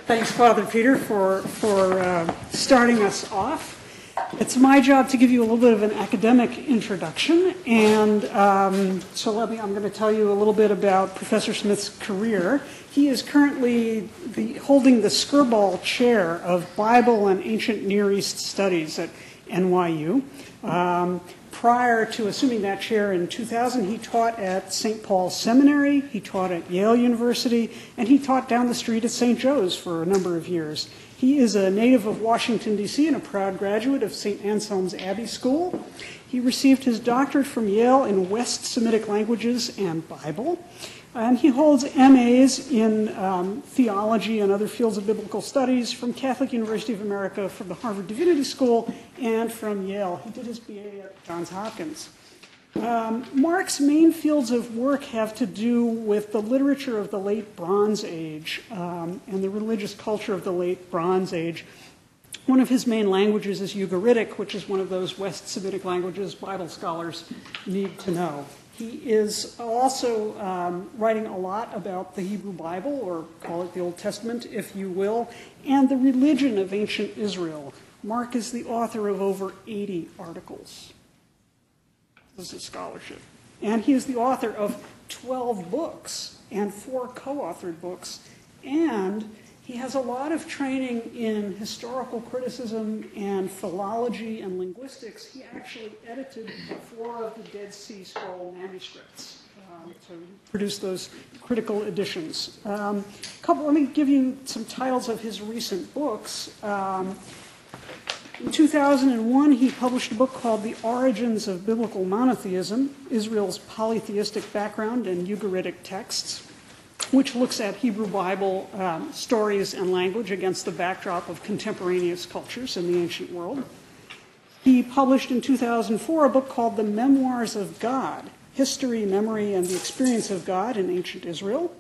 Thanks, Father Peter, for starting us off. It's my job to give you a little bit of an academic introduction, and I'm going to tell you a little bit about Professor Smith's career. He is currently holding the Skirball Chair of Bible and Ancient Near East Studies at NYU. Prior to assuming that chair in 2000, he taught at St. Paul's Seminary, he taught at Yale University, and he taught down the street at St. Joe's for a number of years. He is a native of Washington, D.C., and a proud graduate of St. Anselm's Abbey School. He received his doctorate from Yale in West Semitic Languages and Bible. And he holds MAs in theology and other fields of biblical studies from Catholic University of America, from the Harvard Divinity School, and from Yale. He did his BA at Johns Hopkins. Mark's main fields of work have to do with the literature of the late Bronze Age and the religious culture of the late Bronze Age. One of his main languages is Ugaritic, which is one of those West Semitic languages Bible scholars need to know. He is also writing a lot about the Hebrew Bible, or call it the Old Testament, if you will, and the religion of ancient Israel. Mark is the author of over 80 articles. This is scholarship. And he is the author of 12 books and 4 co-authored books. And he has a lot of training in historical criticism and philology and linguistics. He actually edited 4 of the Dead Sea Scroll manuscripts to produce those critical editions. Let me give you some titles of his recent books. In 2001, he published a book called The Origins of Biblical Monotheism, Israel's Polytheistic Background and Ugaritic Texts, which looks at Hebrew Bible stories and language against the backdrop of contemporaneous cultures in the ancient world. He published in 2004 a book called The Memoirs of God, History, Memory, and the Experience of God in Ancient Israel.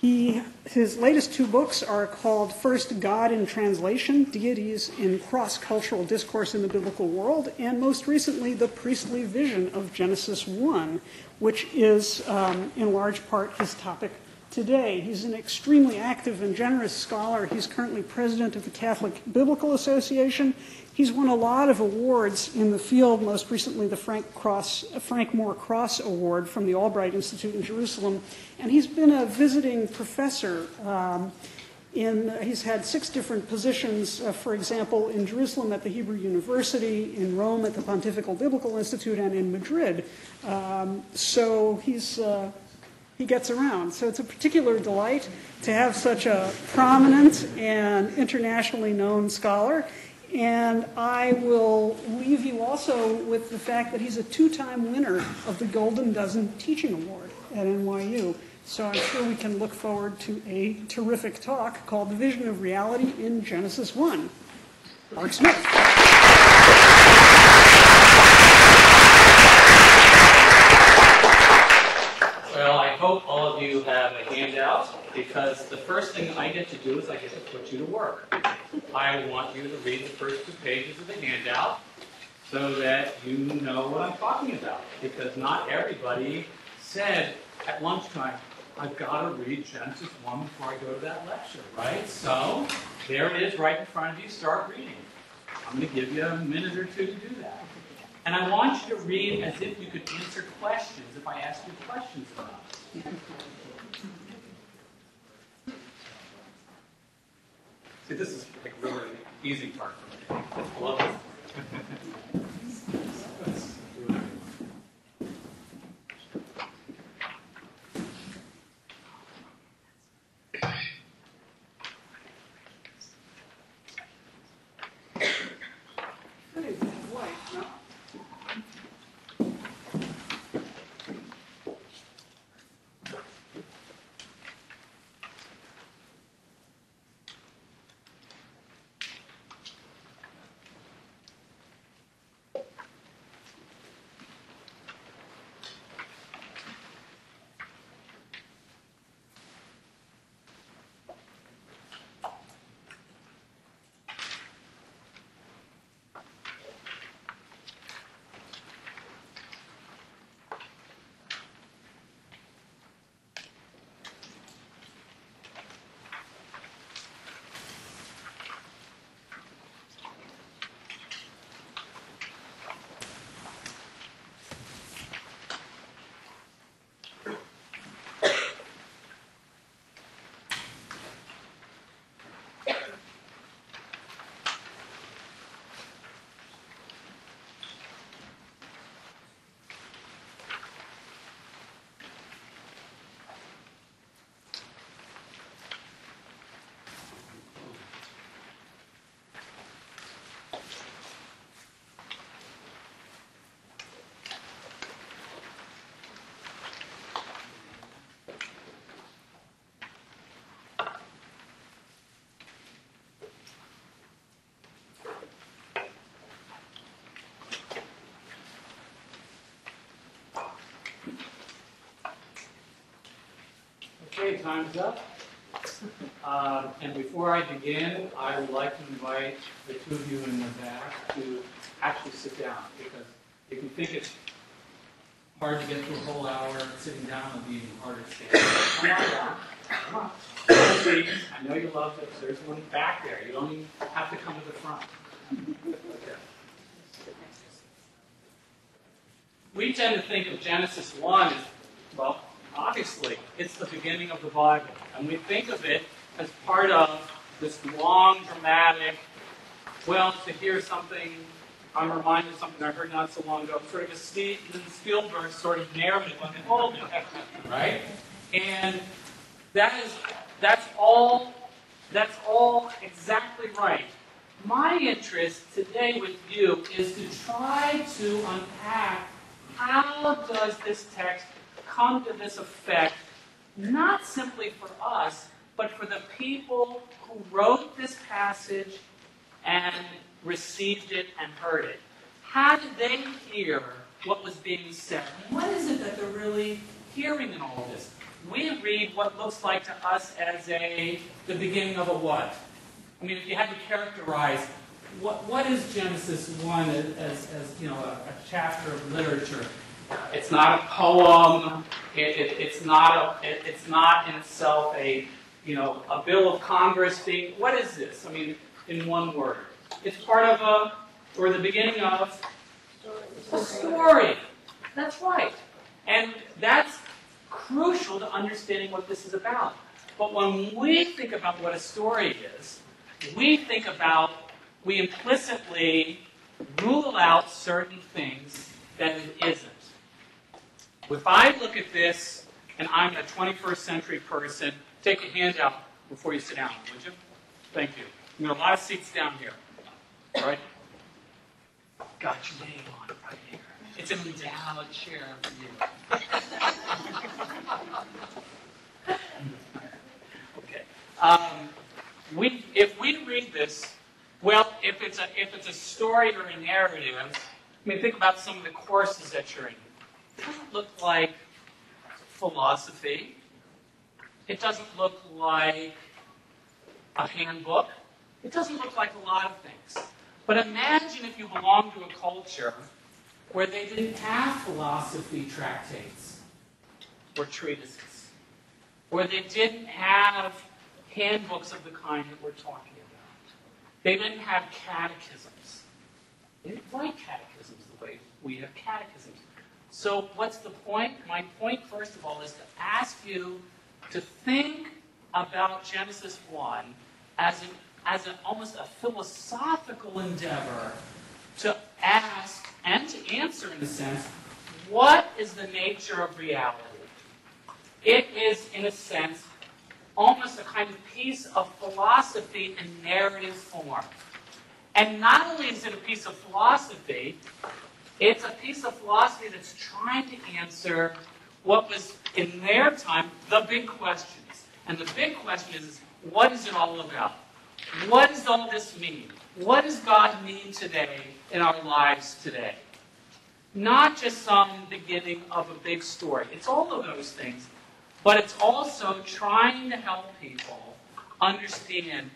His latest 2 books are called first, God in Translation, Deities in Cross-Cultural Discourse in the Biblical World, and most recently, The Priestly Vision of Genesis 1, which is in large part his topic today. He's an extremely active and generous scholar. He's currently president of the Catholic Biblical Association. He's won a lot of awards in the field, most recently the Frank Moore Cross Award from the Albright Institute in Jerusalem. And he's been a visiting professor. He's had 6 different positions, for example, in Jerusalem at the Hebrew University, in Rome at the Pontifical Biblical Institute, and in Madrid. So he gets around. So it's a particular delight to have such a prominent and internationally known scholar. And I will leave you also with the fact that he's a 2-time winner of the Golden Dozen Teaching Award at NYU. So I'm sure we can look forward to a terrific talk called The Vision of Reality in Genesis 1. Mark Smith. Well, I hope all of you have a handout, because the first thing I get to do is I get to put you to work. I want you to read the first 2 pages of the handout so that you know what I'm talking about, because not everybody said at lunchtime, I've got to read Genesis 1 before I go to that lecture, right? So there it is right in front of you. Start reading. I'm going to give you a minute or 2 to do that. And I want you to read as if you could answer questions if I ask you questions about it. See, this is like really the easy part for me. I love it. Okay, time's up. And before I begin, I would like to invite the two of you in the back to actually sit down, because if you think it's hard to get through a whole hour sitting down, it'll be even harder to stand. Come on down. Come on. Please. I know you love it. There's one back there. You don't even have to come to the front. Okay. We tend to think of Genesis 1 as, well, obviously, it's the beginning of the Bible. And we think of it as part of this long, dramatic, well, to hear something, I'm reminded of something I heard not so long ago, sort of a Steven Spielberg sort of narrative unfolding, right? And that's all exactly right. My interest today with you is to try to unpack how does this text come to this effect, not simply for us, but for the people who wrote this passage and received it and heard it. How did they hear what was being said? What is it that they're really hearing in all of this? We read what looks like to us as the beginning of a what? I mean, if you had to characterize what is Genesis 1 as you know, a chapter of literature? It's not a poem. It's not in itself a bill of Congress thing. What is this? I mean, in one word, it's part of the beginning of a story. That's right, and that's crucial to understanding what this is about. But when we think about what a story is, we implicitly rule out certain things that it isn't. If I look at this, and I'm a 21st century person, take a handout before you sit down, would you? Thank you. There are a lot of seats down here. All right? Got your name on it right here. It's an endowed chair for you. Okay. If we read this, well, if it's a story or a narrative, I mean, think about some of the courses that you're in. It doesn't look like philosophy. It doesn't look like a handbook. It doesn't look like a lot of things. But imagine if you belong to a culture where they didn't have philosophy tractates or treatises, where they didn't have handbooks of the kind that we're talking about. They didn't have catechisms. They didn't write catechisms the way we have catechisms. So what's the point? My point, first of all, is to ask you to think about Genesis 1 as almost a philosophical endeavor to ask and to answer, in a sense, what is the nature of reality? It is, in a sense, almost a kind of piece of philosophy in narrative form. And not only is it a piece of philosophy, it's a piece of philosophy that's trying to answer what was, in their time, the big questions. And the big question is, what is it all about? What does all this mean? What does God mean today in our lives today? Not just some beginning of a big story. It's all of those things. But it's also trying to help people understand,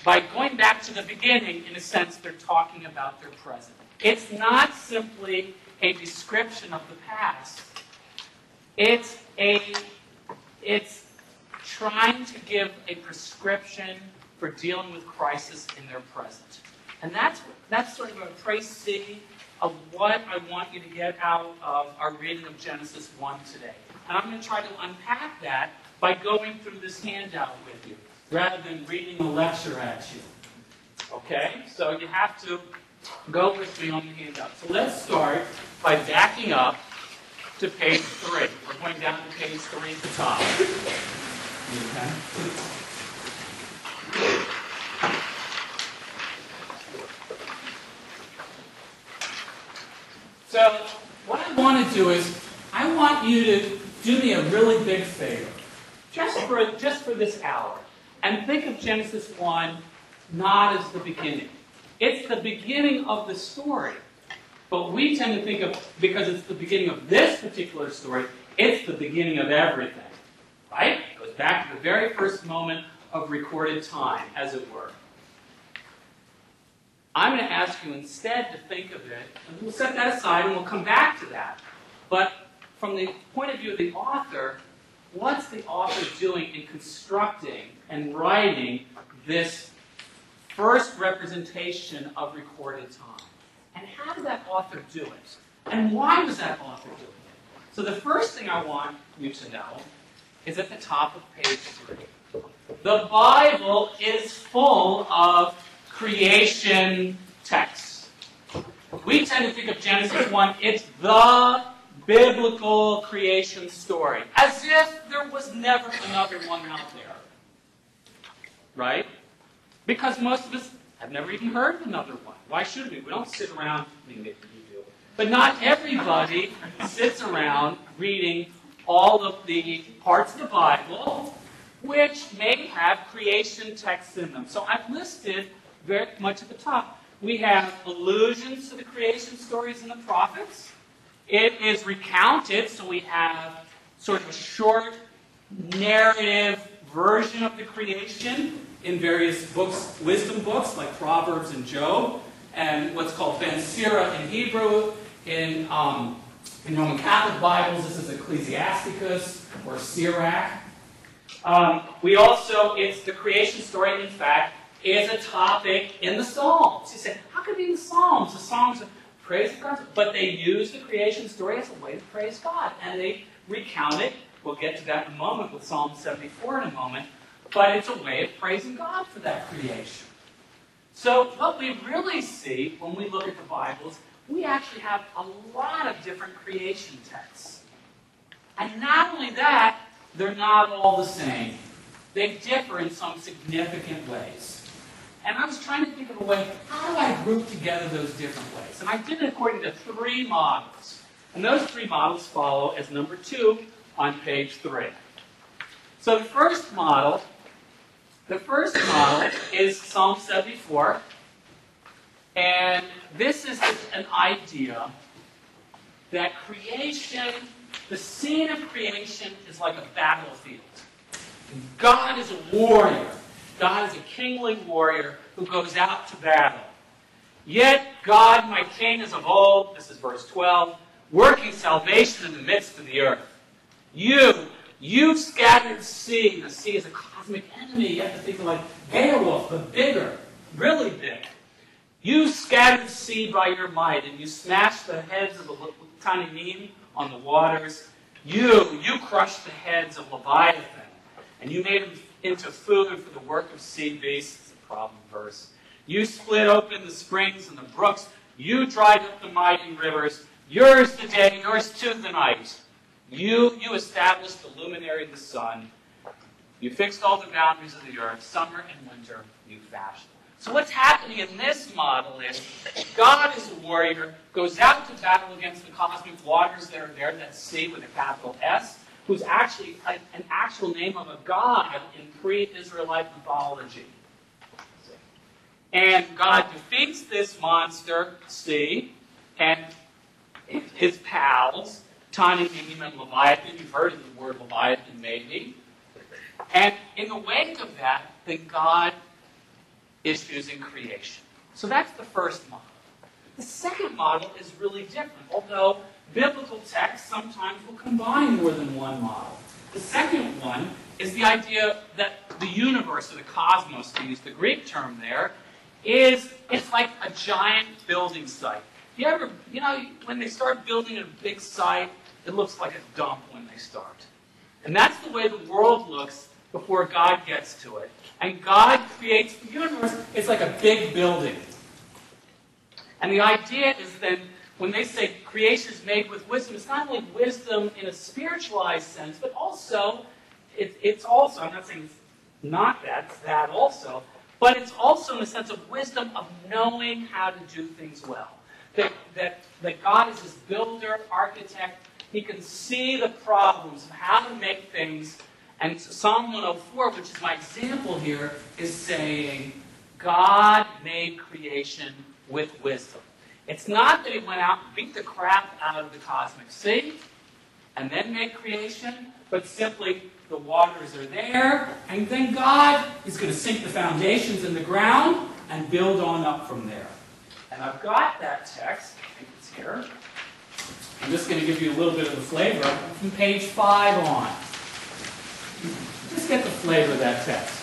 by going back to the beginning, in a sense, they're talking about their present. It's not simply a description of the past. It's trying to give a prescription for dealing with crisis in their present. And that's sort of a précis of what I want you to get out of our reading of Genesis 1 today. And I'm going to try to unpack that by going through this handout with you, rather than reading a lecture at you. Okay? So you have to go with me on the handout. So let's start by backing up to page 3. We're going down to page 3 at the top. Okay? So what I want to do is, I want you to do me a really big favor, just for this hour, and think of Genesis 1 not as the beginning. It's the beginning of the story, but we tend to think of, because it's the beginning of this particular story, it's the beginning of everything, right? It goes back to the very first moment of recorded time, as it were. I'm going to ask you instead to think of it, and we'll set that aside and we'll come back to that. But from the point of view of the author, what's the author doing in constructing and writing this first representation of recorded time? And how did that author do it? And why was that author doing it? So the first thing I want you to know is at the top of page 3. The Bible is full of creation texts. We tend to think of Genesis 1, it's the biblical creation story, as if there was never another one out there. Right? Because most of us have never even heard of another one. Why should we? We don't sit around, maybe you do, but not everybody sits around reading all of the parts of the Bible which may have creation texts in them. So I've listed very much at the top. We have allusions to the creation stories in the prophets. It is recounted, so we have sort of a short narrative version of the creation in various books, wisdom books like Proverbs and Job, and what's called Ben Sira in Hebrew. In Roman Catholic Bibles, this is Ecclesiasticus or Sirach. It's the creation story, in fact, is a topic in the Psalms. You say, how could it be in the Psalms? The Psalms are praise God, but they use the creation story as a way to praise God, and they recount it. We'll get to that in a moment with Psalm 74 in a moment, but it's a way of praising God for that creation. So what we really see when we look at the Bibles, we actually have a lot of different creation texts. And not only that, they're not all the same. They differ in some significant ways. And I was trying to think of a way, how do I group together those different ways? And I did it according to 3 models. And those 3 models follow as number 2 on page 3. So the first model is Psalm 74. And this is an idea that creation, the scene of creation is like a battlefield. God is a warrior. God is a kingly warrior who goes out to battle. Yet God, my king, is of old, this is verse 12, working salvation in the midst of the earth. You scattered sea. The sea is a cosmic enemy. You have to think of like Beowulf, but bigger, really big. You scattered sea by your might, and you smashed the heads of the tiny neem on the waters. You crushed the heads of Leviathan, and you made them into food for the work of sea beasts. It's a problem verse. You split open the springs and the brooks. You dried up the mighty rivers. Yours the day, yours too the night. You established the luminary of the sun. You fixed all the boundaries of the earth. Summer and winter you fashioned. So what's happening in this model is God is a warrior, goes out to battle against the cosmic waters that are there, that sea with a capital S, who's actually an actual name of a god in pre-Israelite mythology. And God defeats this monster, sea, and his pals, Tani, Neem, and Leviathan. You've heard of the word Leviathan, maybe. And in the wake of that, then God issues in creation. So that's the first model. The second model is really different, although biblical texts sometimes will combine more than one model. The second one is the idea that the universe, or the cosmos, to use the Greek term there, it's like a giant building site. When they start building a big site, it looks like a dump when they start. And that's the way the world looks before God gets to it. And God creates the universe. It's like a big building. And the idea is that when they say creation is made with wisdom, it's not only wisdom in a spiritualized sense, but also, it's also, I'm not saying it's not that, it's that also, but it's also in the sense of wisdom of knowing how to do things well. That God is this builder, architect. He can see the problems of how to make things. And Psalm 104, which is my example here, is saying God made creation with wisdom. It's not that he went out and beat the crap out of the cosmic sea and then made creation, but simply the waters are there, and then God is going to sink the foundations in the ground and build on up from there. And I've got that text. I think it's here. I'm just going to give you a little bit of the flavor from page 5 on. Just get the flavor of that text.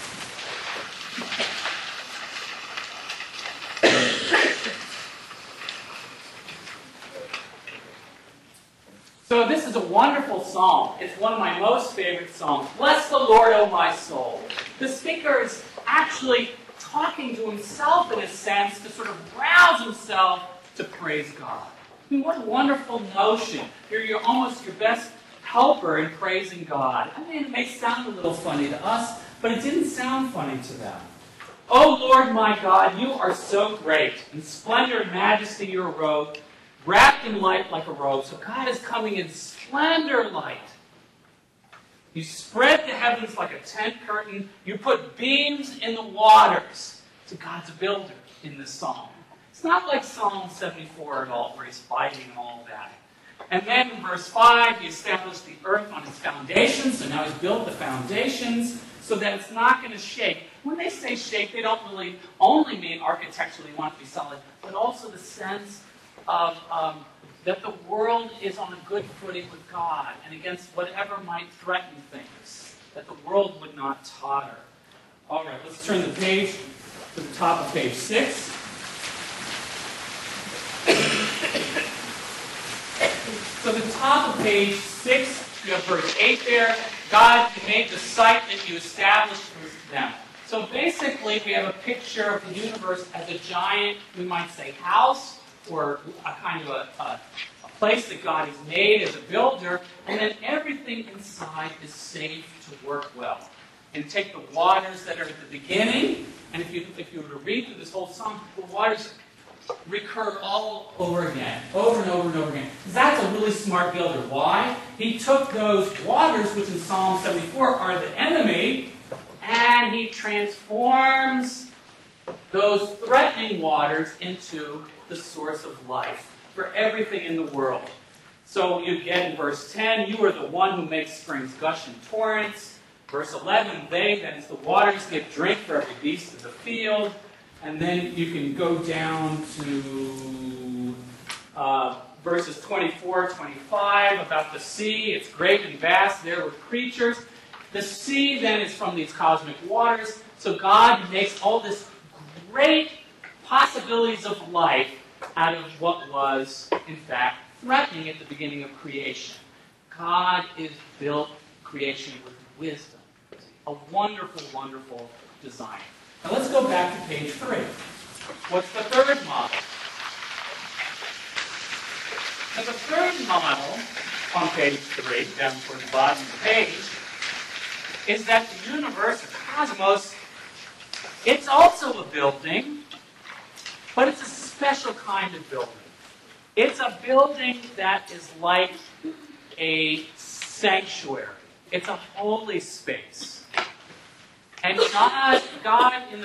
So this is a wonderful psalm. It's one of my most favorite psalms. Bless the Lord, O my soul. The speaker is actually talking to himself in a sense to sort of rouse himself to praise God. I mean, what a wonderful notion. You're almost your best helper in praising God. I mean, it may sound a little funny to us, but it didn't sound funny to them. O Lord my God, you are so great. In splendor and majesty you arose, wrapped in light like a robe. So God is coming in splendor light. You spread the heavens like a tent curtain. You put beams in the waters. So God's a builder in this psalm. It's not like Psalm 74 at all, where he's fighting and all that. And then in verse 5, he established the earth on its foundations. So now he's built the foundations so that it's not going to shake. When they say shake, they don't really only mean architecturally want to be solid, but also the sense of that the world is on a good footing with God and against whatever might threaten things, that the world would not totter. All right, let's turn the page to the top of page 6. So the top of page 6, you have verse 8 there. God made the site that you established for them. So basically, we have a picture of the universe as a giant, we might say, house, or a kind of a place that God has made as a builder, and then everything inside is safe to work well. And take the waters that are at the beginning, and if you were to read through this whole psalm, the waters recur all over again, over and over and over again. That's a really smart builder. Why? He took those waters, which in Psalm 74 are the enemy, and he transforms those threatening waters into the source of life for everything in the world. So you get in verse 10, you are the one who makes springs gush in torrents. Verse 11, they, that is the waters, give drink for every beast of the field. And then you can go down to verses 24, 25 about the sea. It's great and vast there with creatures. The sea then is from these cosmic waters. So God makes all this great possibilities of life out of what was, in fact, threatening at the beginning of creation. God is built creation with wisdom. A wonderful, wonderful design. Now let's go back to page 3. What's the third model? Now the third model on page 3, down toward the bottom of the page, is that the universe, the cosmos, it's also a building, but it's a special kind of building. It's a building that is like a sanctuary. It's a holy space. And God in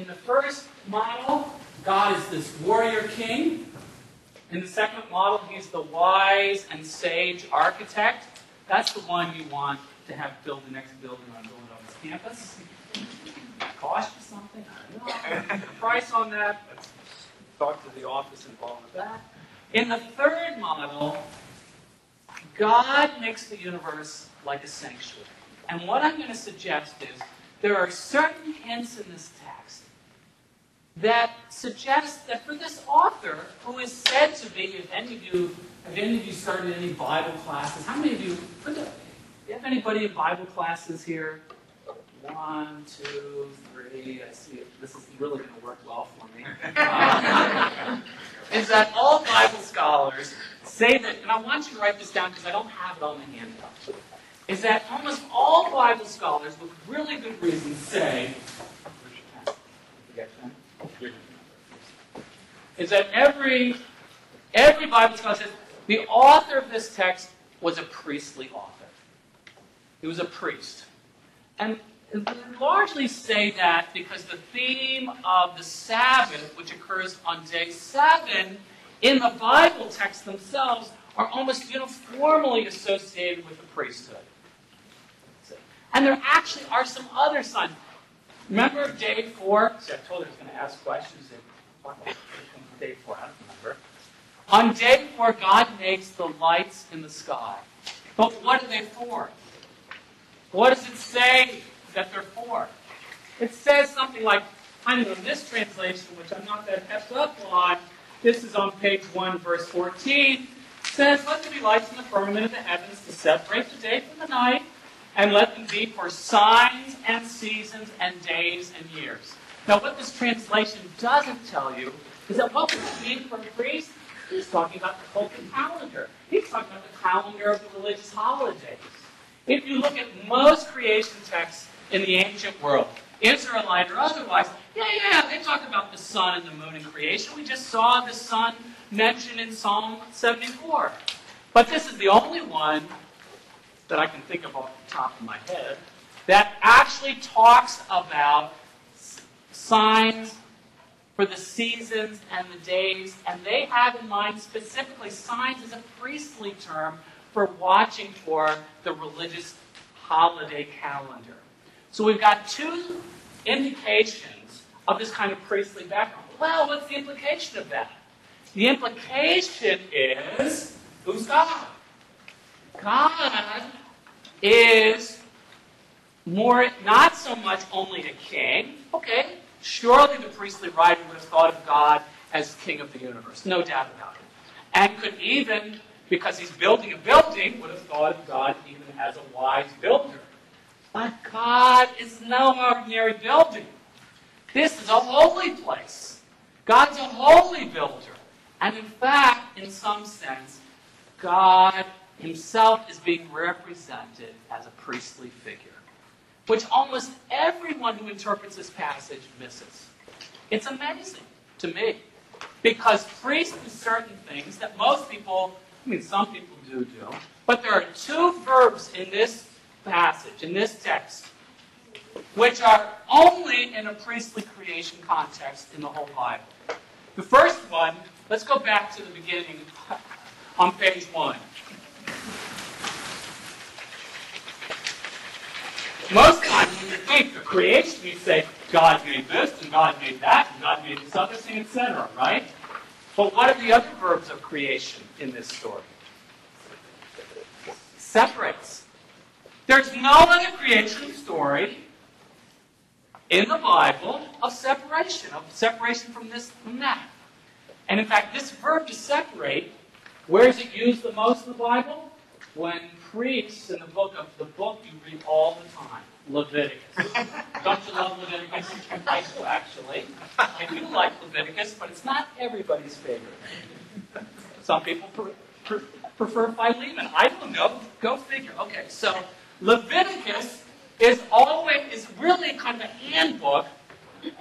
the first model, God is this warrior king. In the second model, he's the wise and sage architect. That's the one you want to have build the next building on Villanova's campus. Cost you something? I don't know. The price on that? Let's talk to the office involved with that. In the third model, God makes the universe like a sanctuary. And what I'm going to suggest is there are certain hints in this text that suggest that for this author, who is said to be, have any of you started any Bible classes? How many of you, do you have anybody in Bible classes here? 1, 2, 3, I see it. This is really going to work well for me. Is that all Bible scholars say that, and I want you to write this down because I don't have it on the handout, is that almost all Bible scholars, with really good reason, say, is that every Bible scholar says the author of this text was a priestly author. He was a priest. And they largely say that because the theme of the Sabbath, which occurs on day 7, in the Bible texts themselves, are almost uniformly associated with the priesthood. And there actually are some other signs. Remember day 4? See, I told her I was going to ask questions. Day 4, I don't remember. On day 4, God makes the lights in the sky. But what are they for? What does it say that they're for? It says something like, I don't know, this translation, which I'm not that kept up on, this is on page 1, verse 14, says, let there be lights in the firmament of the heavens to separate the day from the night, and let them be for signs and seasons and days and years. Now, what this translation doesn't tell you is that what we need from priests, he's talking about the cultic calendar. He's talking about the calendar of the religious holidays. If you look at most creation texts in the ancient world, Israelite or otherwise, they talk about the sun and the moon in creation. We just saw the sun mentioned in Psalm 74. But this is the only one that I can think of off the top of my head that actually talks about signs for the seasons and the days, and they have in mind specifically signs as a priestly term for watching for the religious holiday calendar. So we've got two indications of this kind of priestly background. Well, what's the implication of that? The implication is, who's God? God is more, not so much only a king. Okay, surely the priestly writer would have thought of God as king of the universe, no doubt about it. And could even, because he's building a building, would have thought of God even as a wise builder. But God is no ordinary building. This is a holy place. God's a holy builder. And in fact, in some sense, God himself is being represented as a priestly figure, which almost everyone who interprets this passage misses. It's amazing to me, because priests do certain things that most people, some people do, but there are two verbs in this passage, in this text, which are only in a priestly creation context in the whole Bible. The first one, let's go back to the beginning on page 1. Most times when you think of creation, you say, God made this, and God made that, and God made this other thing, etc., right? But what are the other verbs of creation in this story? Separates. There's no other creation story in the Bible of separation from this and that. And in fact, this verb to separate, where is it used the most in the Bible? When priests in the book you read all the time, Leviticus. Don't you love Leviticus? I do, actually. I do like Leviticus, but it's not everybody's favorite. Some people prefer Philemon. I don't know. Go figure. Okay, so Leviticus is really kind of a handbook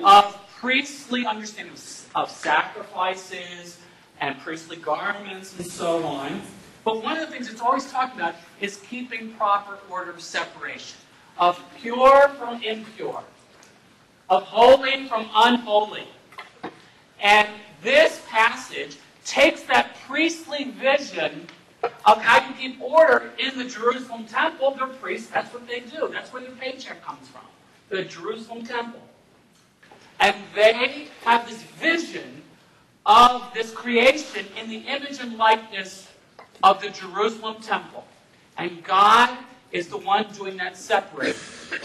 of priestly understanding of sacrifices and priestly garments and so on. But one of the things it's always talking about is keeping proper order of separation, of pure from impure, of holy from unholy. And this passage takes that priestly vision of how you keep order in the Jerusalem temple. They're priests, that's what they do. That's where their paycheck comes from, the Jerusalem temple. And they have this vision of this creation in the image and likeness of the Jerusalem temple. And God is the one doing that separation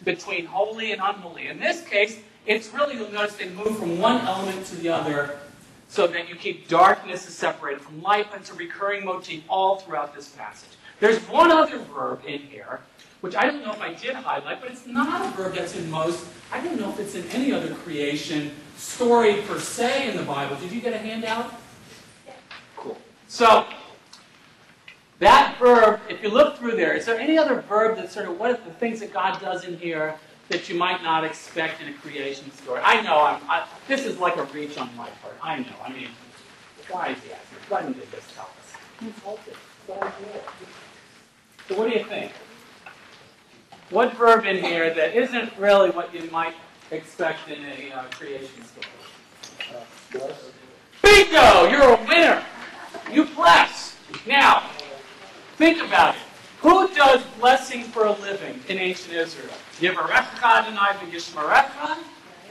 between holy and unholy. In this case, it's really, you'll notice they move from one element to the other so that you keep darkness is separated from light. But it's a recurring motif all throughout this passage. There's one other verb in here, which I don't know if I did highlight, but it's not a verb that's in most, I don't know if it's in any other creation story per se in the Bible. Did you get a handout? Cool. So, that verb, if you look through there, is there any other verb that's sort of, what are the things that God does in here that you might not expect in a creation story? I know, this is like a reach on my part. I know, why is he asking? Why didn't they just tell us? Who told it? So what do you think? What verb in here that isn't really what you might expect in a creation story? Bingo! You're a winner! You bless! Now, think about it. Who does blessing for a living in ancient Israel? Yivarecha Adonai v'yishmerecha.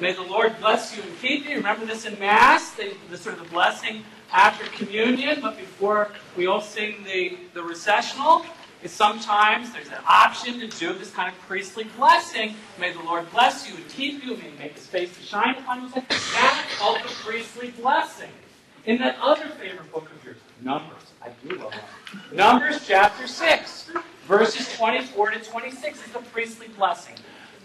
May the Lord bless you and keep you. Remember this in Mass, the sort of the blessing after communion, but before we all sing the recessional. Is sometimes there's an option to do this kind of priestly blessing. May the Lord bless you and keep you. May He make His face to shine upon you. That's called the priestly blessing. In that other favorite book of yours, Numbers, I do love that. Numbers chapter 6, verses 24 to 26 is the priestly blessing.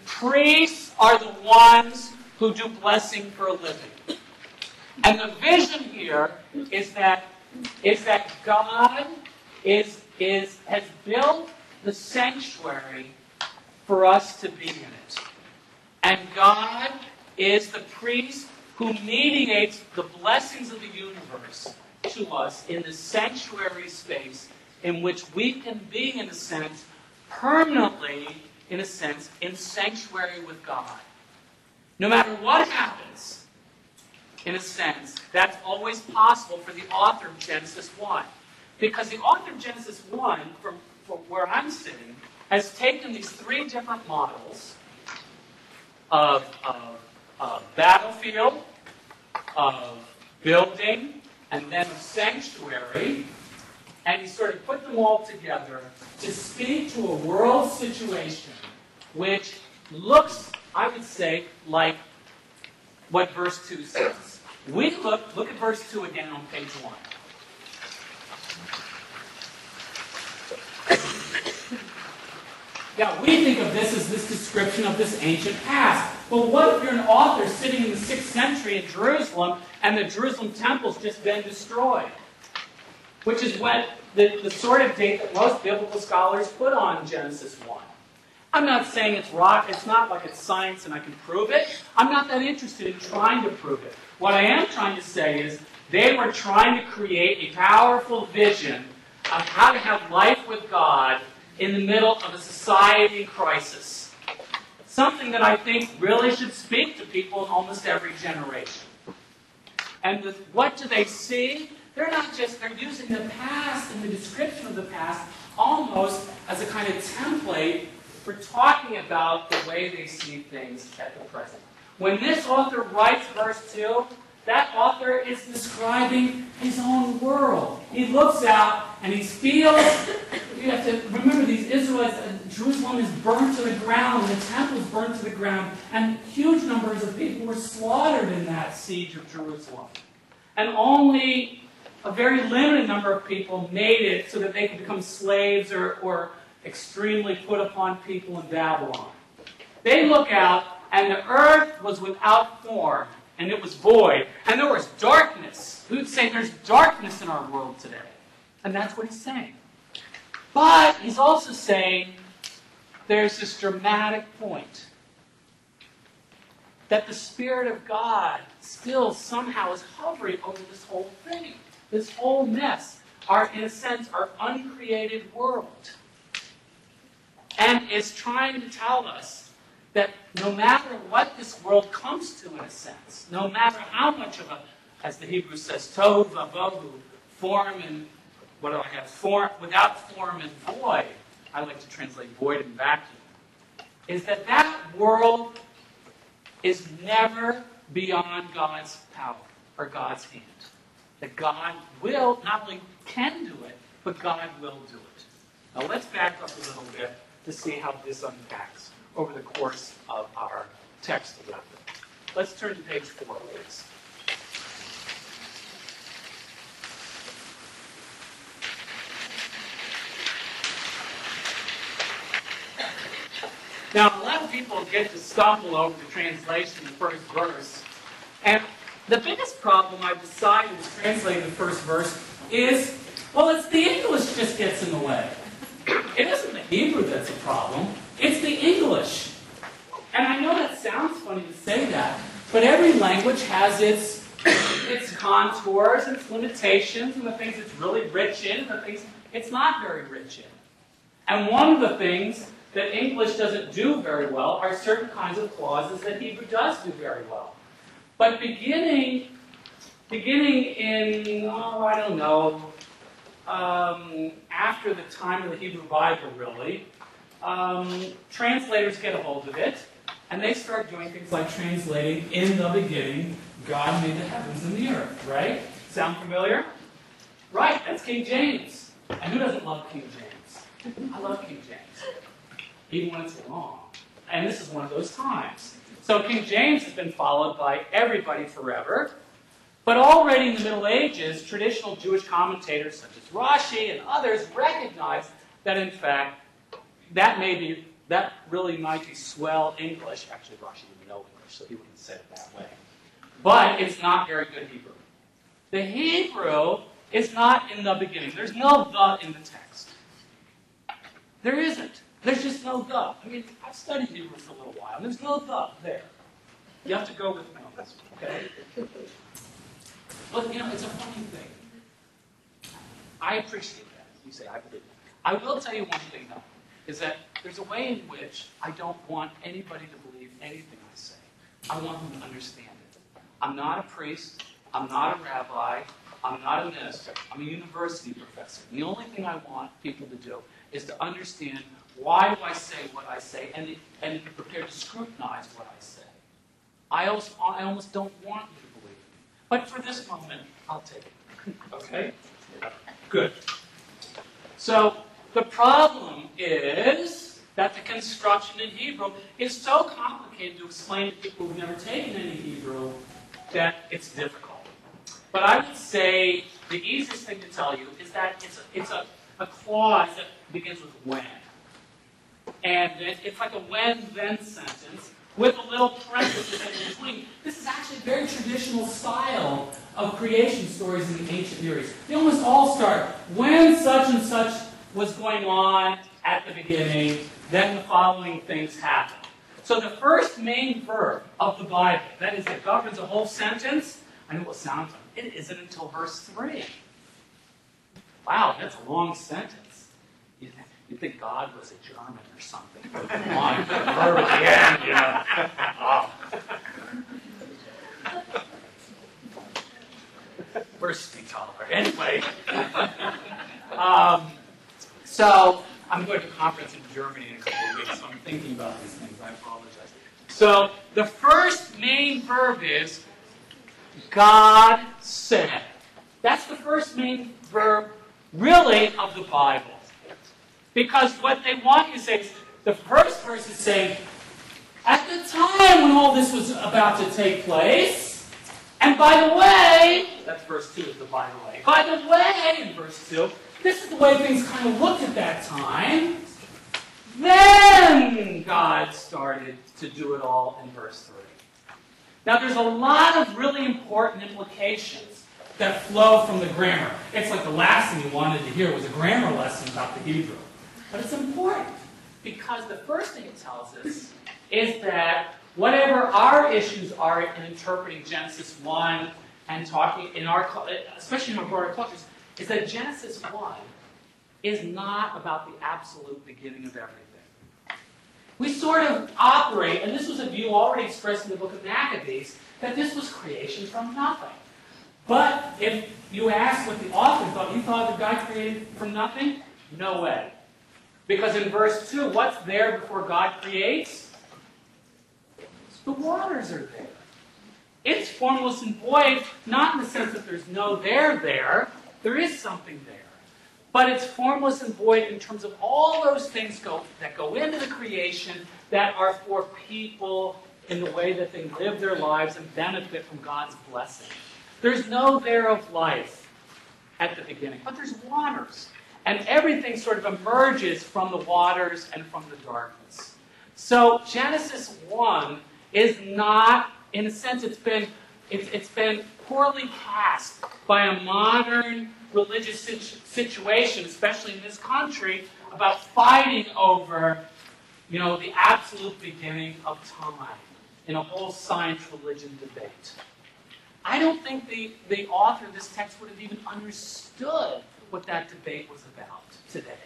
Priests are the ones who do blessing for a living. And the vision here is that God has built the sanctuary for us to be in it. And God is the priest who mediates the blessings of the universe to us in the sanctuary space in which we can be, in a sense, permanently, in a sense, in sanctuary with God. No matter what happens, in a sense, that's always possible for the author of Genesis 1. Because the author of Genesis 1, from where I'm sitting, has taken these three different models of battlefield, of building, and then of sanctuary, and he sort of put them all together to speak to a world situation which looks, I would say, like what verse 2 says. Look at verse 2 again on page 1. Now, we think of this as this description of this ancient past. But what if you're an author sitting in the 6th century in Jerusalem and the Jerusalem temple's just been destroyed? Which is what the sort of date that most biblical scholars put on Genesis 1. I'm not saying it's rock. It's not like it's science and I can prove it. I'm not that interested in trying to prove it. What I am trying to say is they were trying to create a powerful vision of how to have life with God in the middle of a society in crisis. Something that I think really should speak to people in almost every generation. And what do they see? They're using the past and the description of the past almost as a kind of template for talking about the way they see things at the present. When this author writes verse 2, that author is describing his own world. He looks out and he feels, you have to remember these Israelites, Jerusalem is burned to the ground, the temple is burned to the ground, and huge numbers of people were slaughtered in that siege of Jerusalem. And only a very limited number of people made it so that they could become slaves or extremely put upon people in Babylon. They look out and the earth was without form. And it was void. And there was darkness. We would say there's darkness in our world today. And that's what he's saying. But he's also saying there's this dramatic point. That the Spirit of God still somehow is hovering over this whole thing. This whole mess. In a sense, our uncreated world. And is trying to tell us that no matter what this world comes to, in a sense, no matter how much of a, as the Hebrew says, tohu vavohu, form and, what do I have, form, without form and void, I like to translate void and vacuum, is that world is never beyond God's power or God's hand. That God will, not only can do it, but God will do it. Now let's back up a little bit to see how this unpacks over the course of our text a little bit. Let's turn to page 4, please. Now, a lot of people get to stumble over the translation of the first verse. And the biggest problem I've decided with translating the first verse is, well, it's the English just gets in the way. It isn't the Hebrew that's a problem. It's the English. And I know that sounds funny to say that, but every language has its contours, its limitations, and the things it's really rich in, and the things it's not very rich in. And one of the things that English doesn't do very well are certain kinds of clauses that Hebrew does do very well. But beginning in, I don't know, after the time of the Hebrew Bible, really, translators get a hold of it, and they start doing things like translating, in the beginning, God made the heavens and the earth, right? Sound familiar? Right, that's King James. And who doesn't love King James? I love King James, even when it's wrong. And this is one of those times. So King James has been followed by everybody forever. But already in the Middle Ages, traditional Jewish commentators such as Rashi and others recognized that, in fact, that really might be swell English. Actually, Rashi didn't know English, so he wouldn't have said it that way. But it's not very good Hebrew. The Hebrew is not in the beginning. There's no the in the text. There isn't. There's just no the. I mean, I've studied Hebrew for a little while, and there's no the there. You have to go with me on this, okay? But, it's a funny thing. I appreciate that. You say, I believe that. I will tell you one thing, though, is that there's a way in which I don't want anybody to believe anything I say. I want them to understand it. I'm not a priest. I'm not a rabbi. I'm not a minister. I'm a university professor. And the only thing I want people to do is to understand why do I say what I say and be prepared to scrutinize what I say. I almost don't want you to believe me. But for this moment, I'll take it. Okay? Good. So the problem is that the construction in Hebrew is so complicated to explain to people who've never taken any Hebrew that it's difficult. But I would say the easiest thing to tell you is that it's a clause that begins with when. And it's like a when-then sentence with a little parenthesis in between. This is actually a very traditional style of creation stories in the ancient Near East. They almost all start, when such and such was going on at the beginning, then the following things happened. So the first main verb of the Bible, that is, it governs a whole sentence. I know what sounds like it isn't until verse 3. Wow, that's a long sentence. You'd think God was a German or something. Long verb at the end, Oh. Bursting taller. Anyway. So I'm going to a conference in Germany in a couple of weeks, so I'm thinking about these things. I apologize. So the first main verb is God said. That's the first main verb, really, of the Bible. Because what they want you to say is, the first verse is saying, at the time when all this was about to take place, and by the way, that's verse 2 is the by the way. By the way, in verse 2, this is the way things kind of looked at that time. Then God started to do it all in verse 3. Now there's a lot of really important implications that flow from the grammar. It's like the last thing you wanted to hear was a grammar lesson about the Hebrew. But it's important because the first thing it tells us is that whatever our issues are in interpreting Genesis 1 and talking in our, especially in our broader cultures, is that Genesis 1 is not about the absolute beginning of everything. We sort of operate, and this was a view already expressed in the book of Maccabees, that this was creation from nothing. But if you ask what the author thought, he thought that God created from nothing? No way. Because in verse 2, what's there before God creates? The waters are there. It's formless and void, not in the sense that there's no there. There is something there. But it's formless and void in terms of all those things that go into the creation that are for people in the way that they live their lives and benefit from God's blessing. There's no there of life at the beginning, but there's waters. And everything sort of emerges from the waters and from the darkness. So Genesis 1 is not, in a sense, it's been poorly cast by a modern religious situation, especially in this country, about fighting over, the absolute beginning of time in a whole science-religion debate. I don't think the author of this text would have even understood what that debate was about today.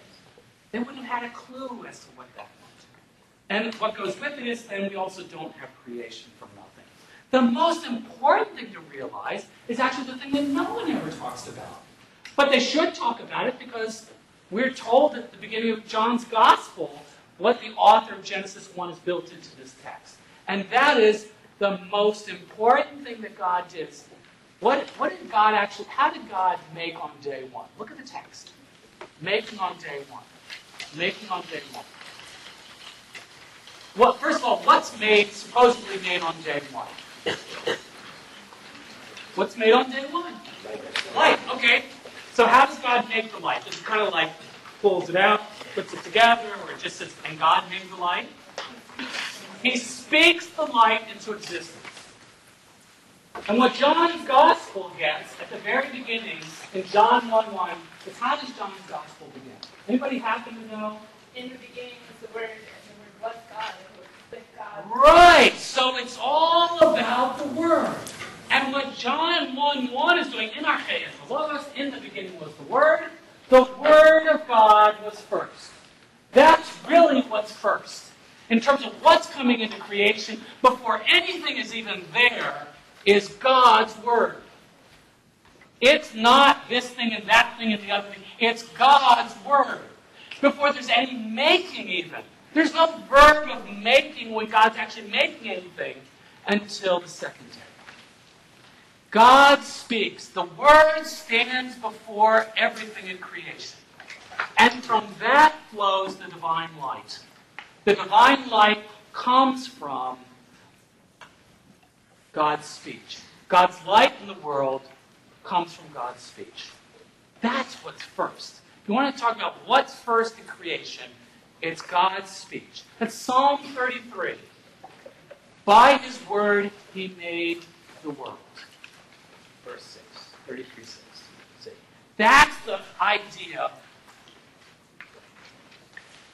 They wouldn't have had a clue as to what that meant. And what goes with it is then we also don't have creation from nothing. The most important thing to realize is actually the thing that no one ever talks about. But they should talk about it because we're told at the beginning of John's Gospel what the author of Genesis 1 has built into this text. And that is the most important thing that God did. What did God actually, how did God make on day one? Look at the text. Making on day one. Making on day one. Well, first of all, what's supposedly made on day one? What's made on day one? Light. Okay. So how does God make the light? Does it kind of like pulls it out, puts it together, or it just says, and God made the light? He speaks the light into existence. And what John's Gospel gets at the very beginning, in John 1:1, is how does John's Gospel begin? Anybody happen to know? In the beginning was the Word, and the Word was God, and the Word was with God. Right! So it's all about the Word. And what John 1:1 is doing, in Archaeus, the Logos, in the beginning was the Word of God was first. That's really what's first. In terms of what's coming into creation, before anything is even there, is God's Word. It's not this thing and that thing and the other thing. It's God's Word. Before there's any making even. There's no verb of making when God's actually making anything until the second day. God speaks. The Word stands before everything in creation. And from that flows the divine light. The divine light comes from God's speech. God's light in the world comes from God's speech. That's what's first. If you want to talk about what's first in creation, it's God's speech. That's Psalm 33. By His word He made the world. Verse 6. 33:6. See? That's the idea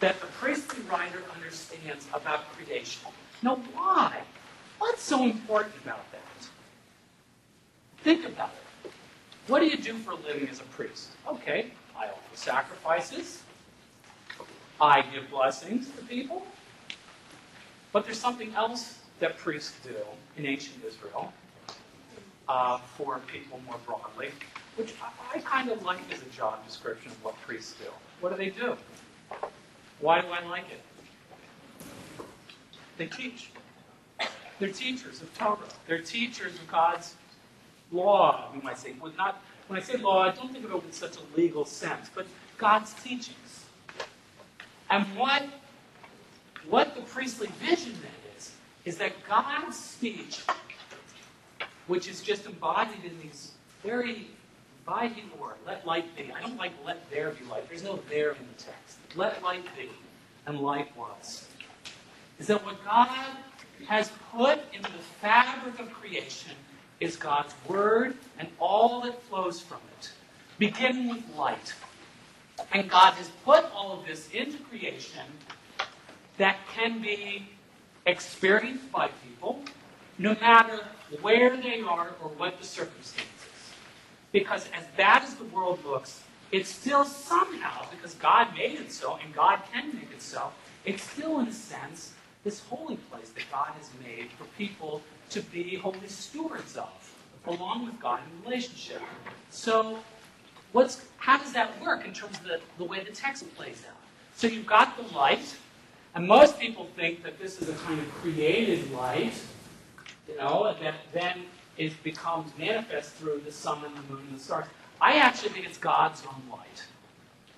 that the priestly writer understands about creation. Now why? What's so important about that? Think about it. What do you do for a living as a priest? Okay, I offer sacrifices. I give blessings to people. But there's something else that priests do in ancient Israel for people more broadly, which I kind of like as a job description of what priests do. What do they do? Why do I like it? They teach. They're teachers of Torah. They're teachers of God's law, you might say. When I say law, I don't think of it in such a legal sense, but God's teachings. And what the priestly vision then is that God's speech, which is just embodied in these very abiding word, let light be. I don't like let there be light. There's no there in the text. Let light be, and light was. Is that what God has put into the fabric of creation is God's word and all that flows from it, beginning with light. And God has put all of this into creation that can be experienced by people, no matter where they are or what the circumstances. Because as bad as the world looks, it's still somehow, because God made it so, and God can make it so, it's still, in a sense, this holy place that God has made for people to be holy stewards of, along with God in relationship. So, how does that work in terms of the way the text plays out? So you've got the light, and most people think that this is a kind of created light, that then it becomes manifest through the sun and the moon and the stars. I actually think it's God's own light.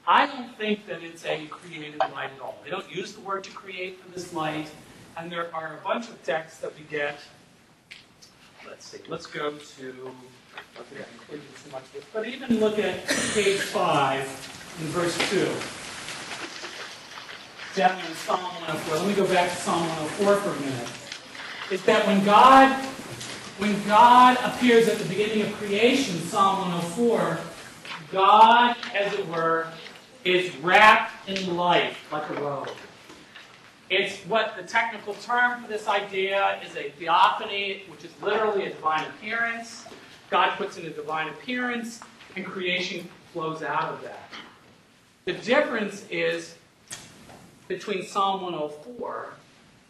I don't think that it's a created light at all. They don't use the word to create for this light, and there are a bunch of texts that we get. Let's see, let's go to, I forget, I included so much of this, but even look at page 5 in verse 2. Down in Psalm 104. Let me go back to Psalm 104 for a minute. Is that when God appears at the beginning of creation, Psalm 104, God, as it were, is wrapped in light like a robe. It's what the technical term for this idea is a theophany, which is literally a divine appearance. God puts in a divine appearance, and creation flows out of that. The difference is between Psalm 104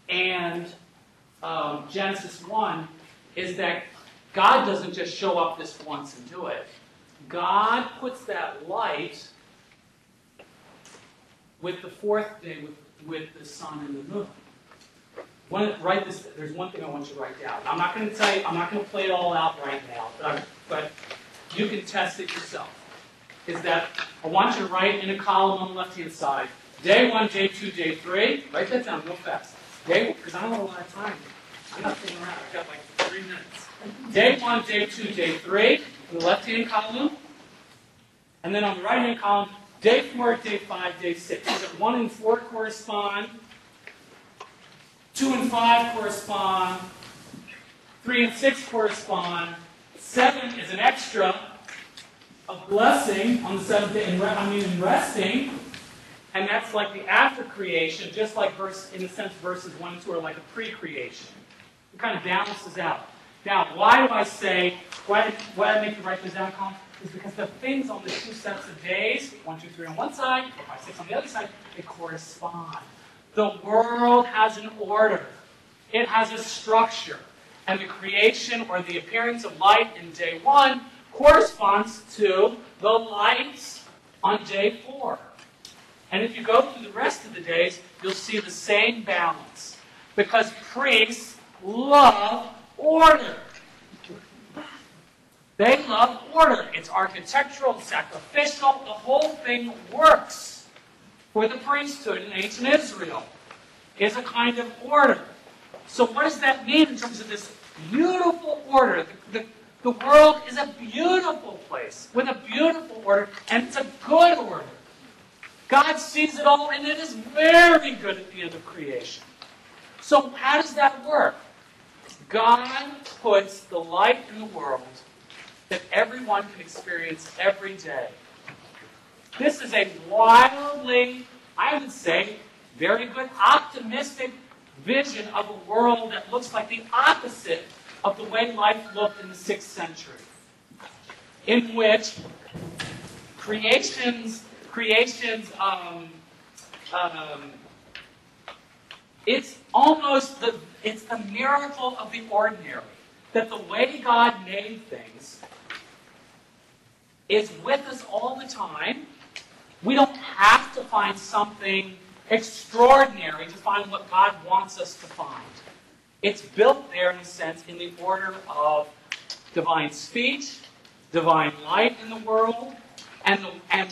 and Genesis 1 is that God doesn't just show up this once and do it. God puts that light with the fourth day, with the sun and the moon. There's one thing I want you to write down. I'm not going to tell you, I'm not going to play it all out right now, but you can test it yourself. Is that I want you to write in a column on the left-hand side, day 1, day 2, day 3. Write that down real fast. Because I don't have a lot of time. I'm not sitting around. I've got like 3 minutes. Day 1, day 2, day 3 in the left-hand column. And then on the right-hand column, day 4, day 5, day 6. So that 1 and 4 correspond. 2 and 5 correspond. 3 and 6 correspond. 7 is an extra of blessing on the 7th day, in resting. And that's like the after creation, just like in a sense verses 1 and 2 are like a pre-creation. It kind of balances out. Now, why do I say, why I make you write this down, Colin? Is because the things on the 2 sets of days, 1, 2, 3 on one side, 4, 5, 6 on the other side, they correspond. The world has an order. It has a structure. And the creation or the appearance of light in day 1 corresponds to the light on day 4. And if you go through the rest of the days, you'll see the same balance. Because priests love order. They love order. It's architectural, sacrificial. The whole thing works for the priesthood in ancient Israel. It's a kind of order. So what does that mean in terms of this beautiful order? The world is a beautiful place with a beautiful order, and it's a good order. God sees it all, and it is very good at the end of creation. So how does that work? God puts the light in the world that everyone can experience every day. This is a wildly, I would say, very good, optimistic vision of a world that looks like the opposite of the way life looked in the 6th century, in which it's almost it's the miracle of the ordinary, that the way God made things is with us all the time. We don't have to find something extraordinary to find what God wants us to find. It's built there, in a sense, in the order of divine speech, divine light in the world, and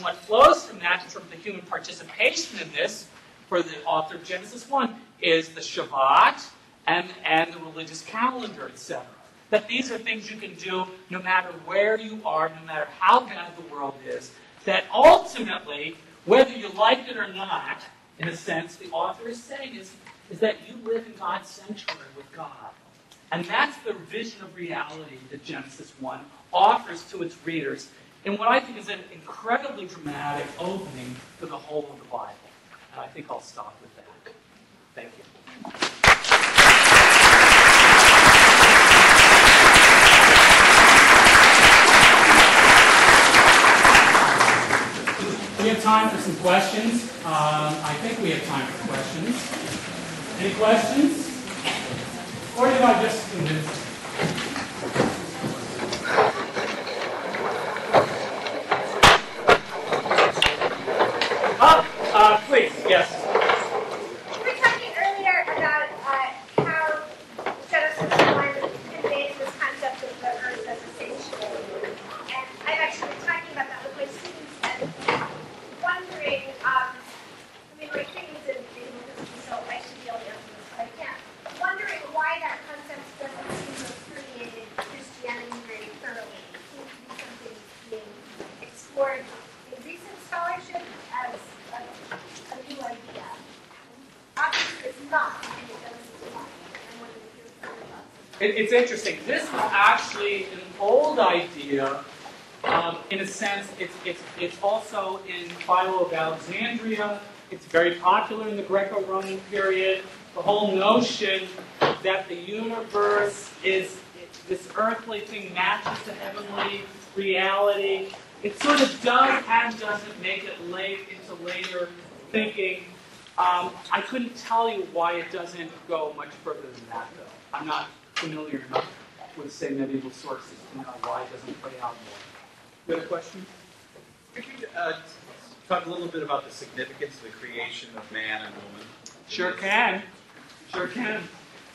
what flows from that in terms of the human participation in this, for the author of Genesis 1, is the Shabbat and the religious calendar, etc. That these are things you can do no matter where you are, no matter how bad the world is, that ultimately, whether you like it or not, in a sense, the author is saying is that you live in God's sanctuary with God. And that's the vision of reality that Genesis 1 offers to its readers in what I think is an incredibly dramatic opening to the whole of the Bible. And I think I'll stop with that. Thank you. We have time for some questions. I think we have time for questions. Any questions? Or did I just convince you? Please, yes. You were talking earlier about how Genesis 1 conveys this concept of the earth as a sanctuary. And I've actually been talking about that with my students and wondering, my things in Buddhism, so I should be able to answer this, but I can't. Wondering why that concept doesn't seem to have permeated Christianity very thoroughly. It seems to be something being explored in recent scholarship as a new idea. Obviously, it's not in the Genesis 1. I'm wondering if you're familiar with that. It's interesting. This is actually an old idea. In a sense, it's also in Philo of Alexandria. It's very popular in the Greco-Roman period. The whole notion that the universe is this earthly thing matches the heavenly reality. It sort of does and doesn't make it into later thinking. I couldn't tell you why it doesn't go much further than that, though. I'm not familiar enough with, say, medieval sources to know why it doesn't play out more. You have a question? Could you talk a little bit about the significance of the creation of man and woman? Sure can. Sure can.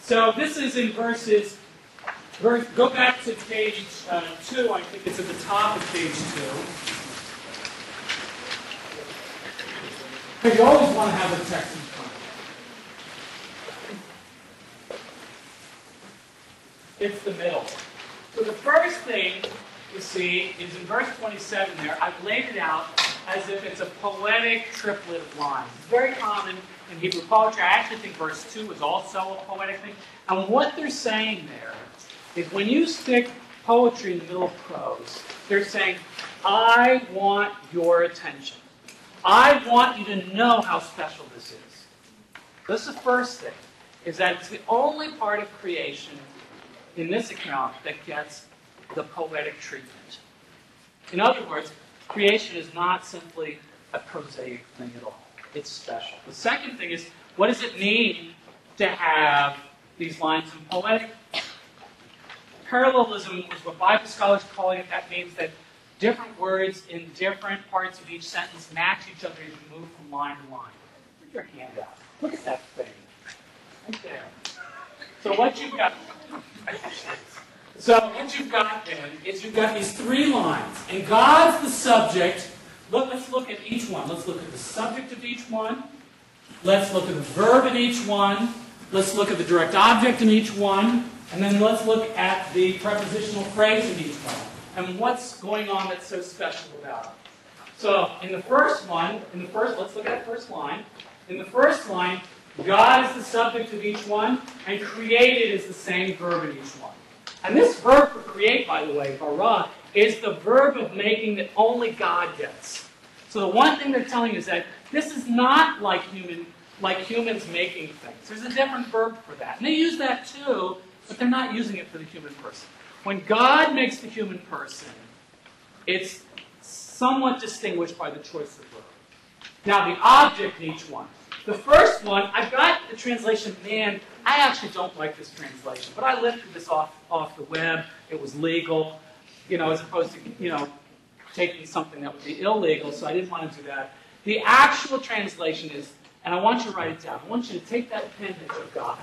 So this is in verses. Go back to page 2. I think it's at the top of page 2. You always want to have the text in front. It's the middle. So the first thing you see is in verse 27 there. I've laid it out as if it's a poetic triplet of lines. It's very common in Hebrew poetry. I actually think verse 2 is also a poetic thing. And what they're saying there is when you stick poetry in the middle of prose, they're saying, I want your attention. I want you to know how special this is. This is the first thing, is that it's the only part of creation in this account that gets the poetic treatment. In other words, creation is not simply a prosaic thing at all. It's special. The second thing is, what does it mean to have these lines in poetic? Parallelism is what Bible scholars call it. That means that different words in different parts of each sentence match each other as you move from line to line. Put your hand out. Look at that thing. Right there. So what you've got... then is you've got these 3 lines. And God's the subject. Let's look at each one. Let's look at the subject of each one. Let's look at the verb in each one. Let's look at the direct object in each one. And then let's look at the prepositional phrase in each one. And what's going on that's so special about it. So in the first one, let's look at the first line. In the first line, God is the subject of each one, and created is the same verb in each one. And this verb for create, by the way, bara, is the verb of making that only God gets. So the one thing they're telling you is that this is not like humans making things. There's a different verb for that. And they use that too, but they're not using it for the human person. When God makes the human person, it's somewhat distinguished by the choice of verb. Now, the object in each one. The first one, I've got the translation man. I actually don't like this translation, but I lifted this off the web. It was legal, as opposed to, taking something that would be illegal, so I didn't want to do that. The actual translation is, and I want you to write it down. I want you to take that appendage of God.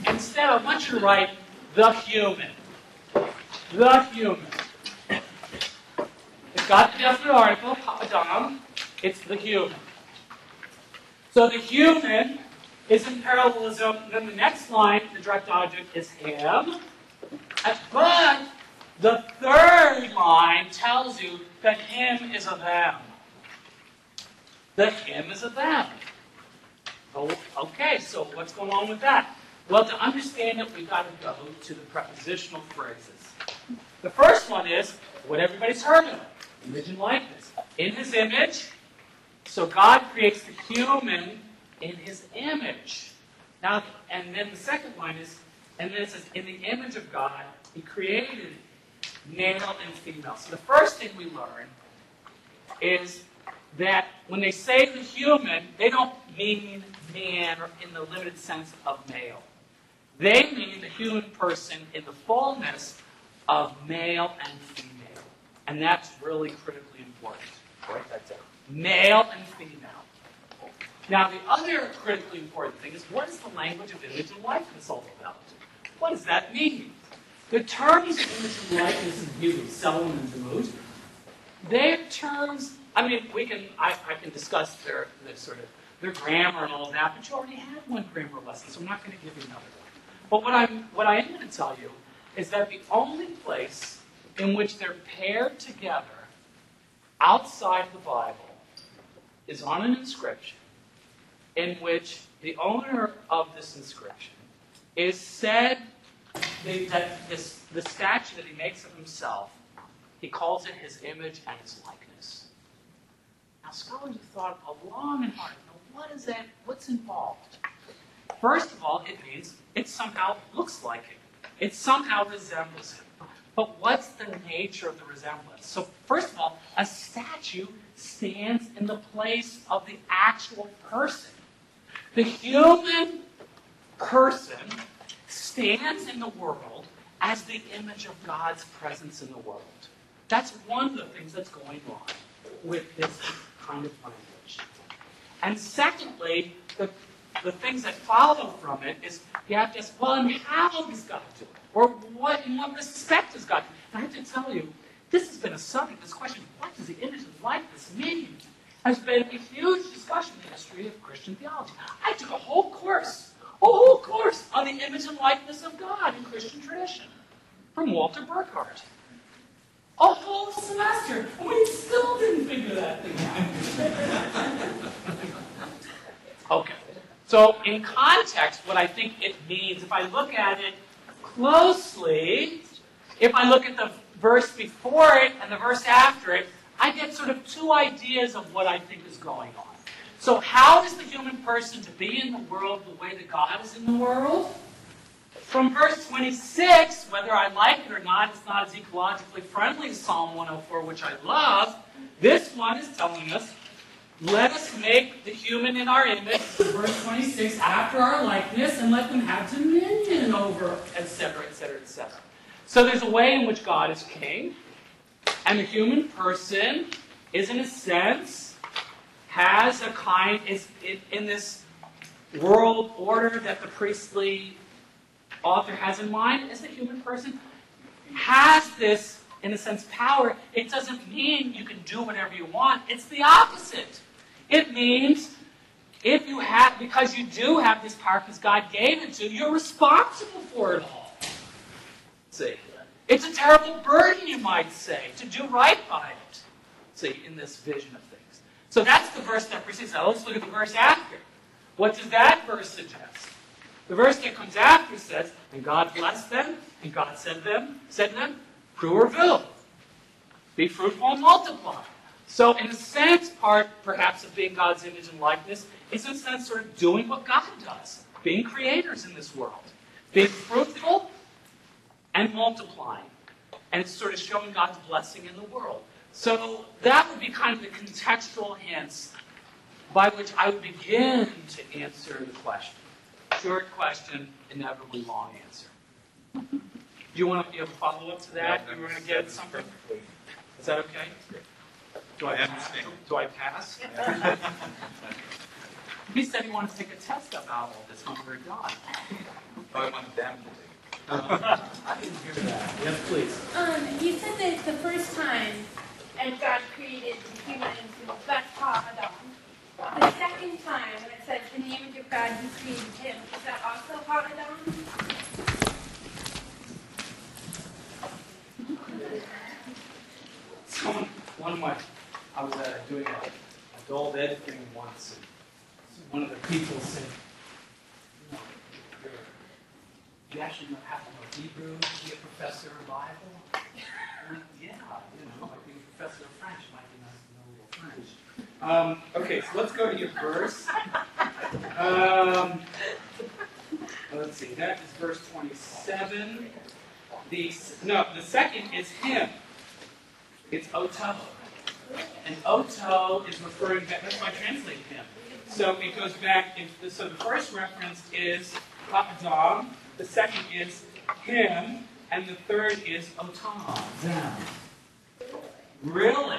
Instead, I want you to write the human. The human. It's got the definite article, Adam. It's the human. So the human is in parallelism. Then the next line, the direct object, is him. But the third line tells you that him is a them. The him is a them. Oh, okay, so what's going on with that? Well, to understand it, we've got to go to the prepositional phrases. The first one is what everybody's heard of, image and likeness. In his image. So God creates the human in his image. Now, and then the second line is, and then it says, in the image of God, he created male and female. So the first thing we learn is that when they say the human, they don't mean man or in the limited sense of male. They mean the human person in the fullness of male and female. And that's really critically important. Write that down. Male and female. Now, the other critically important thing is, what is the language of image and likeness all about? What does that mean? The terms of image and likeness in Hebrew, Selim and Demut, they're terms, I can discuss their grammar and all that, but you already had one grammar lesson, so I'm not going to give you another one. But what I am going to tell you is that the only place in which they're paired together outside the Bible is on an inscription in which the owner of this inscription is said that the statue that he makes of himself, he calls it his image and his likeness. Now, scholars have thought long and hard. Now, what is that? What's involved? First of all, it means it somehow looks like him. It somehow resembles him. But what's the nature of the resemblance? So, first of all, a statue stands in the place of the actual person. The human person stands in the world as the image of God's presence in the world. That's one of the things that's going on with this kind of language. And secondly, the things that follow from it is you have to ask, well, and how does God do it? Or in what respect does God do it? And I have to tell you, this has been a subject, this question, what does the image of likeness mean? Has been a huge discussion in the history of Christian theology. I took a whole course on the image and likeness of God in Christian tradition from Walter Burkhardt. A whole semester, and we still didn't figure that thing out. Okay. So in context, what I think it means, if I look at it closely, if I look at the verse before it and the verse after it, I get sort of two ideas of what I think is going on. So how is the human person to be in the world the way that God is in the world? From verse 26, whether I like it or not, it's not as ecologically friendly as Psalm 104, which I love. This one is telling us, let us make the human in our image, verse 26, after our likeness, and let them have dominion over, etc., etc., etc. So there's a way in which God is king, and the human person is, in a sense, has a kind, is in this world order that the priestly author has in mind, as the human person has this, in a sense, power. It doesn't mean you can do whatever you want. It's the opposite. It means because you do have this power because God gave it to you, you're responsible for it all. See? It's a terrible burden, you might say, to do right by it. See, in this vision of things. So that's the verse that precedes. Now let's look at the verse after. What does that verse suggest? The verse that comes after says, and God blessed them, and God said to them, prove or will. Be fruitful and multiply. So in a sense, part perhaps of being God's image and likeness is in a sense sort of doing what God does. Being creators in this world. Being fruitful and multiplying. And it's sort of showing God's blessing in the world. So that would be kind of the contextual hints by which I would begin to answer the question. Short question, inevitably long answer. Do you have a follow-up to that? Yeah, you want to get something? Is that okay? Do I pass? He said he wanted to take a test about all this when we were done. I want them to take it. I didn't hear that. Yes, please. You said that the first time as God created the humans, that's Adam. The second time when it says in the image of God He created him, is that also Adam? I was doing adult ed thing once, and one of the people said, you actually have to know Hebrew to be a professor of Bible? And yeah, like being a professor of French might be nice to know a little French. Okay, so let's go to your verse. Let's see, that is verse 27. The second is him. It's Oto. And Oto is referring back, that's why I translate him. So it goes back, so the first reference is Adam, the second is him, and the third is Otam, them. Really?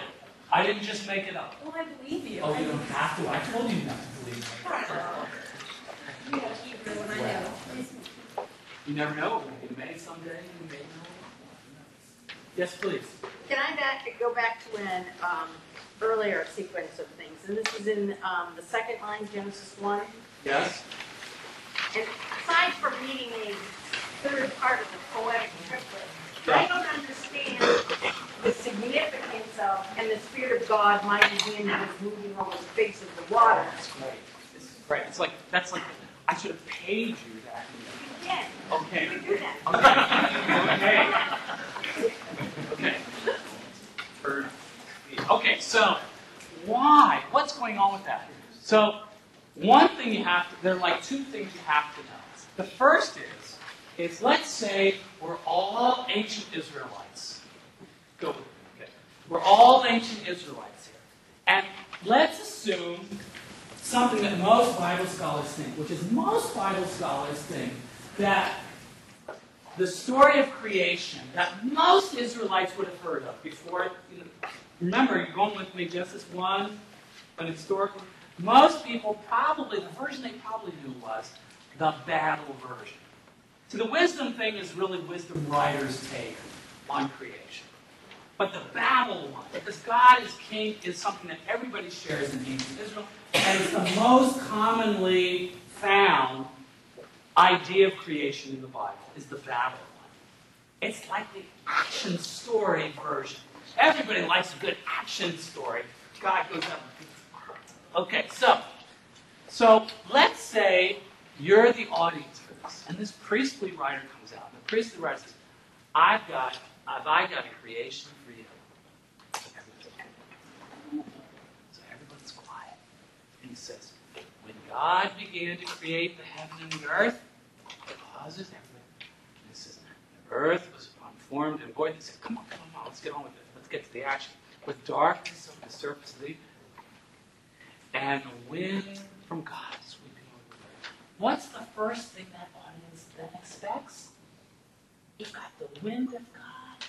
I didn't just make it up. Well, I believe you. Oh, you don't have to. I told you not to believe me. You know Hebrew, and I know. You never know. You may someday. You may know. Yes, please. Can I go back to an earlier sequence of things? And this is in the second line, Genesis 1. Yes. And aside from reading the third part of the poetic triplet, I don't understand the significance of, and the Spirit of God, mighty wind, was moving over the face of the water. That's great. This is great. That's like I should have paid you that. Again, Okay. you do that. Okay. Okay, so why? What's going on with that? So one thing there are like two things you have to know. The first is let's say we're all ancient Israelites. Go with me. Okay. We're all ancient Israelites here. And let's assume something that most Bible scholars think, which is most Bible scholars think that the story of creation that most Israelites would have heard of before. Remember, you're going with me, Genesis 1, an historical. Most people probably, the version they probably knew was the battle version. So the wisdom thing is really wisdom writers' take on creation. But the battle one, because God is king, is something that everybody shares in ancient Israel, and it's the most commonly found idea of creation in the Bible, is the battle one. It's like the action story version. Everybody likes a good action story. God goes up and beats the world. Okay, so let's say you're the audience for this, and this priestly writer comes out. And the priestly writer says, I've got a creation for you. So everybody's quiet. And he says, when God began to create the heaven and the earth, it causes everything. And he says, the earth was unformed and void. They said, come on, let's get on with it. Let's get to the action. With darkness over the surface of the and the wind from God sweeping over the earth. What's the first thing that audience then expects? You've got the wind of God.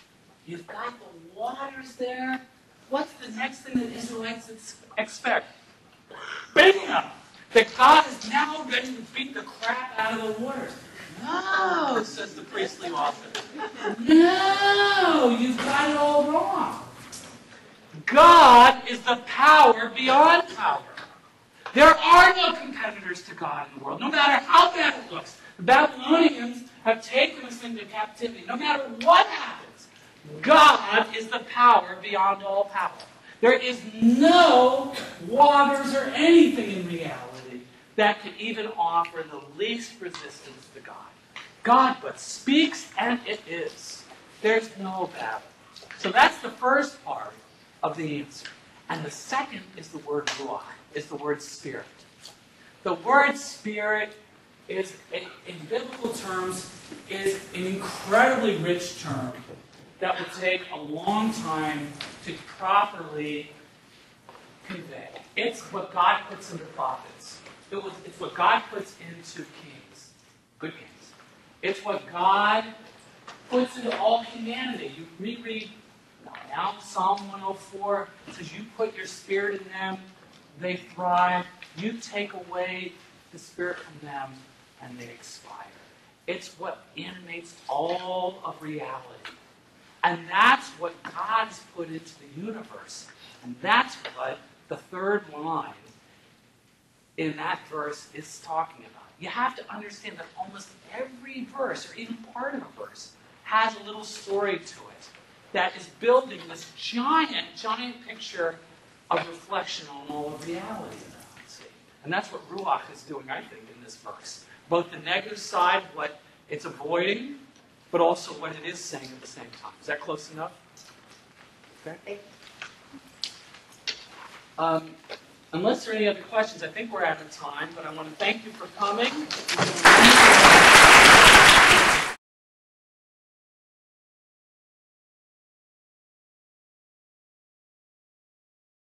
You've got the waters there. What's the next thing that Israelites expect? Bam! That God is now ready to beat the crap out of the waters. No, says the priestly author. No, you've got it all wrong. God is the power beyond power. There are no competitors to God in the world, no matter how bad it looks. The Babylonians have taken us into captivity. No matter what happens, God is the power beyond all power. There is no waters or anything in reality that could even offer the least resistance to God. God but speaks, and it is. There's no battle. So that's the first part of the answer. And the second is the word ruach, is the word spirit. The word spirit is, in biblical terms, is an incredibly rich term that would take a long time to properly convey. It's what God puts into prophets. It's what God puts into kings, good kings. It's what God puts into all humanity. You reread now Psalm 104. It says, you put your spirit in them, they thrive. You take away the spirit from them, and they expire. It's what animates all of reality. And that's what God's put into the universe. And that's what the third line in that verse is talking about. You have to understand that almost every verse, or even part of a verse, has a little story to it that is building this giant, giant picture of reflection on all of reality. And that's what Ruach is doing, I think, in this verse. Both the negative side, what it's avoiding, but also what it is saying at the same time. Is that close enough? Okay. Unless there are any other questions, I think we're out of time, but I want to thank you for coming.